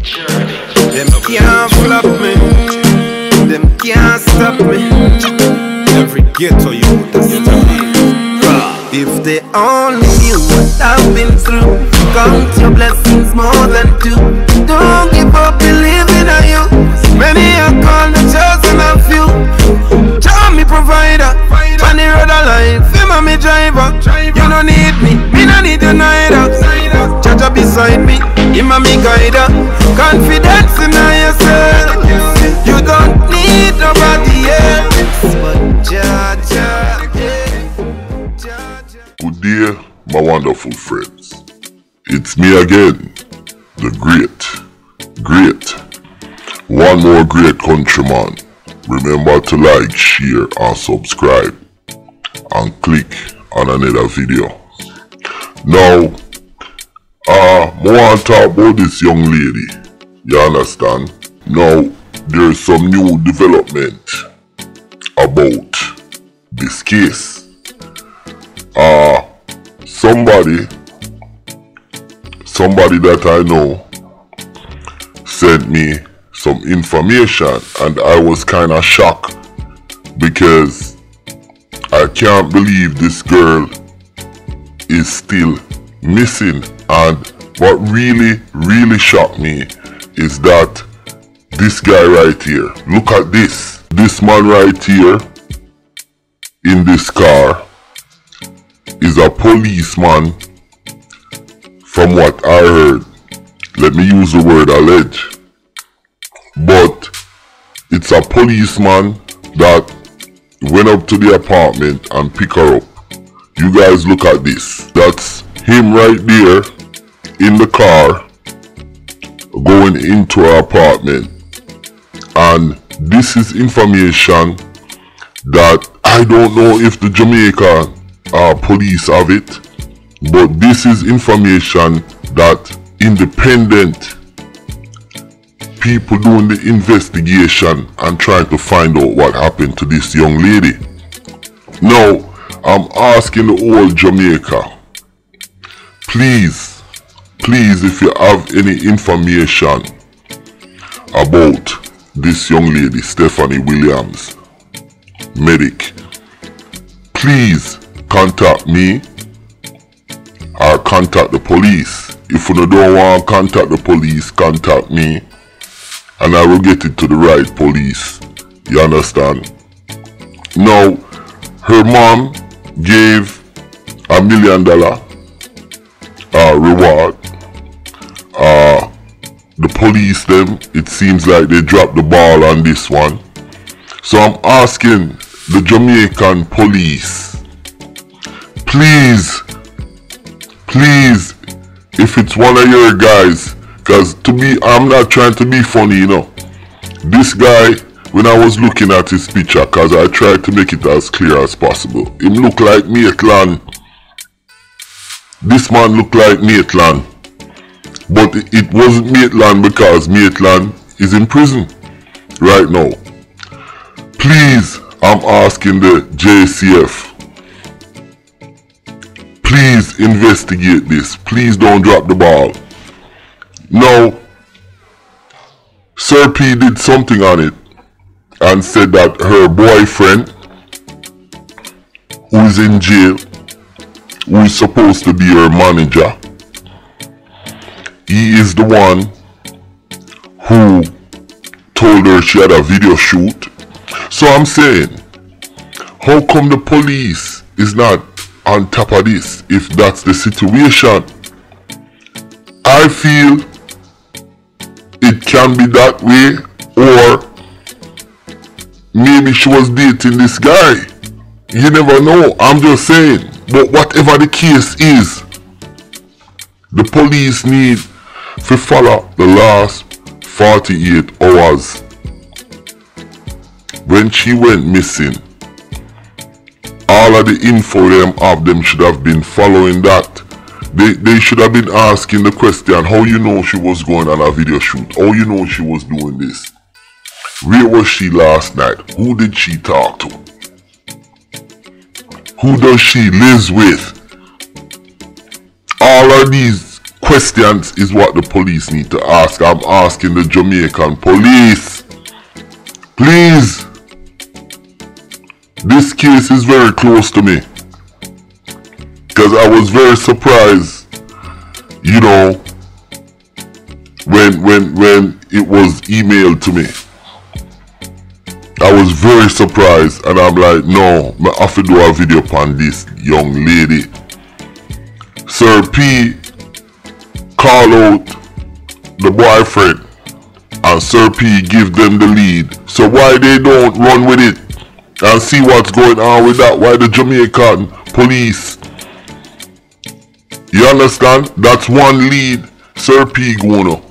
Them can't flop me, them can't stop me. Every ghetto youth has to be. If they only knew what I've been through, count your blessings more than two. Don't give up believing on you. Many are called, the chosen of few. Tell me provider, on the road of life, him and me driver. You don't need me, me no need you neither. Jaja beside me, him and me guider. Confidence in yourself, you don't need nobody else but Jaja. Good day, my wonderful friends. It's me again, the great, one more great countryman. Remember to like, share and subscribe and click on another video. Now, I want to talk about this young lady, you understand? Now, there's some new development about this case. Somebody that I know sent me some information and I was kind of shocked because I can't believe this girl is still missing. And what really shocked me is that this guy right here, look at this man right here in this car is a policeman. From what I heard, let me use the word allege, but it's a policeman that went up to the apartment and picked her up. You guys look at this. That's him right there in the car going into her apartment. And this is information that I don't know if the Jamaica police have it, but this is information that independent people doing the investigation and trying to find out what happened to this young lady. Now, I'm asking the whole Jamaica, please, if you have any information about this young lady, Stephany Williams, Meddik, please contact me or contact the police. If you don't want to contact the police, contact me and I will get it to the right police. You understand? Now, her mom gave $1 million reward. The police them, it seems like they dropped the ball on this one. So I'm asking the Jamaican police, please, if it's one of your guys, because to me, I'm not trying to be funny, you know. This guy, when I was looking at his picture, because I tried to make it as clear as possible, him look like Maitland. This man looked like Maitland. But it wasn't Maitland because Maitland is in prison right now. Please, I'm asking the JCF, please investigate this. Please don't drop the ball. Now, Sir P did something on it and said that her boyfriend, who is in jail, who is supposed to be her manager, he is the one who told her she had a video shoot. So I'm saying, how come the police is not on top of this if that's the situation? I feel it can be that way, or maybe she was dating this guy. You never know, I'm just saying. But whatever the case is, the police need to follow the last 48 hours. When she went missing, all of the info them should have been following that. They should have been asking the question, how you know she was going on a video shoot? How you know she was doing this? Where was she last night? Who did she talk to? Who does she live with? All of these questions is what the police need to ask. I'm asking the Jamaican police, please. This case is very close to me, because I was very surprised, you know, when it was emailed to me. I was very surprised, and I'm like, no, I have to do a video upon this young lady. Sir P call out the boyfriend, and Sir P give them the lead. So why they don't run with it and see what's going on with that? Why the Jamaican police? You understand? That's one lead. Sir P going.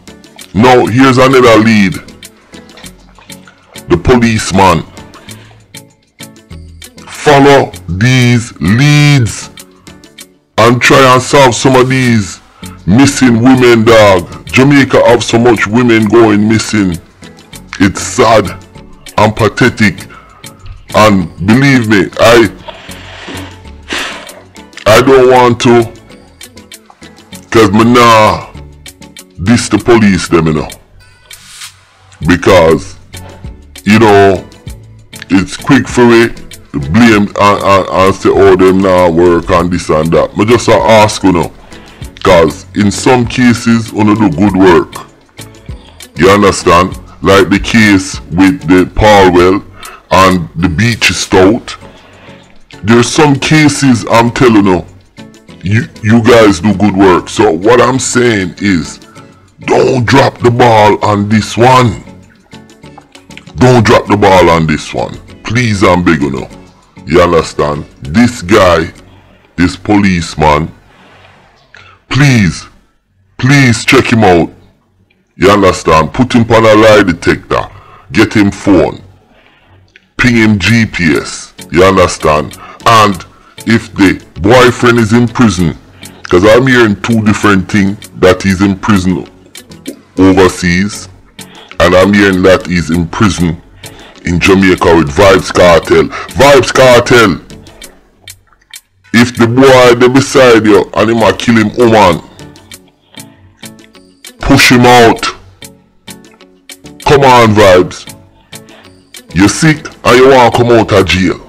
Now here's another lead. The policeman. Follow these leads and try and solve some of these missing women, dog. Jamaica have so much women going missing. It's sad and pathetic. And believe me, I don't want to, because me nah diss the police them, you know. Because, you know, it's quick for it to blame and say, oh, them nah work and this and that. Me just ask, you know. Because in some cases, you do good work. You understand? Like the case with the Palwell and the beach stout. There's some cases, I'm telling you, you guys do good work. So what I'm saying is, don't drop the ball on this one. Don't drop the ball on this one. Please, I'm big, you know. You understand? This guy, this policeman, please check him out. You understand? Put him on a lie detector. Get him phone. Ping him GPS. You understand? And if the boyfriend is in prison, because I'm hearing two different things, that he's in prison overseas, and I'm hearing that he's in prison in Jamaica with Vybz Kartel. Vybz Kartel, if the boy they beside you and him a kill him woman, push him out. Come on, Vybz. You sick and you want to come out of jail.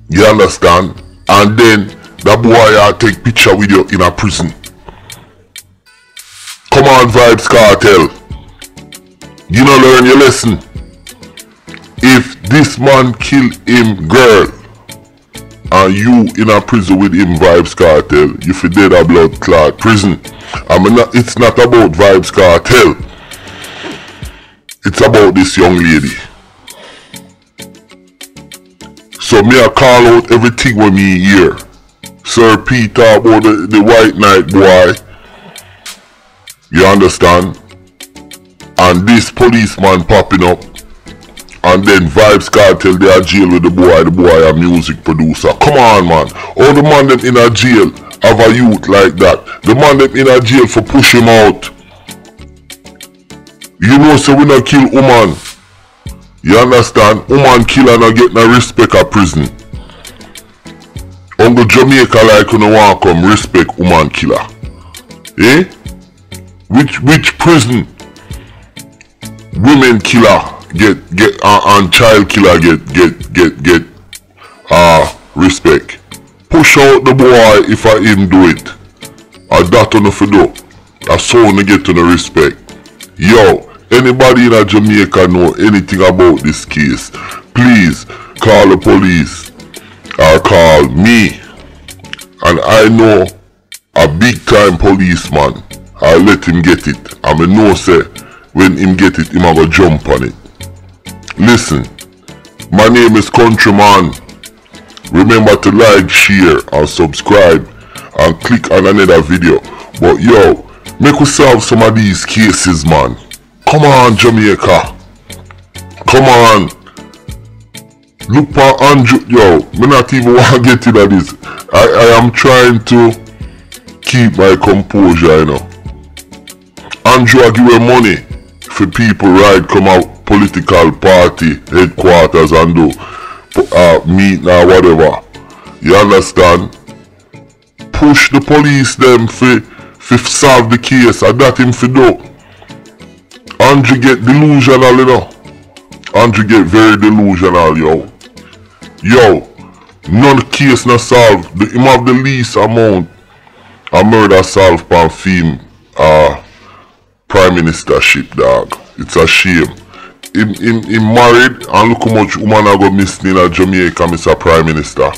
You understand? And then that boy take picture with you in a prison. Come on, Vybz Kartel. You know, learn your lesson. If this man kill him girl and you in a prison with him, Vybz Kartel, you fi dead a blood clot prison. It's not about Vybz Kartel. It's about this young lady. So me I call out everything with me here. Sir P talk about the white knight boy. You understand? And this policeman popping up. And then Vybz Kartel they are jail with the boy a music producer. Come on, man. All the man them in a jail have a youth like that. The man them in a jail for push him out. You know, so we not kill woman. You understand? Woman killer not get no respect at prison. Uncle Jamaica like you no want come respect woman killer. Eh? Which prison women killer get and child killer get respect? Push out the boy if I him do it. Or that on the do. I saw him get to the respect. Yo, anybody in Jamaica know anything about this case? Please call the police or call me. And I know a big time policeman. I'll let him get it. And I know say when him get it, him have a jump on it. Listen, my name is Countryman. Remember to like, share and subscribe and click on another video. But yo, make us solve some of these cases, man. Come on, Jamaica. Come on. Look for Andrew. Yo, me not even want to get into this. I am trying to keep my composure, you know. Andrew I give him money for people ride come out political party headquarters and do meeting or whatever. You understand? Push the police them for fi solve the case. And that him fi do. Andrew get delusional, you know. Andrew get very delusional, yo. Yo, none case not solved. Him have the least amount of murder solved per film prime ministership, dog. It's a shame. Him married and look how much woman I go missing in Jamaica, Mr. Prime Minister.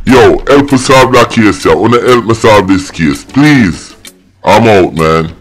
Yo, help me solve that case, yo. Wanna help me solve this case, please. I'm out, man.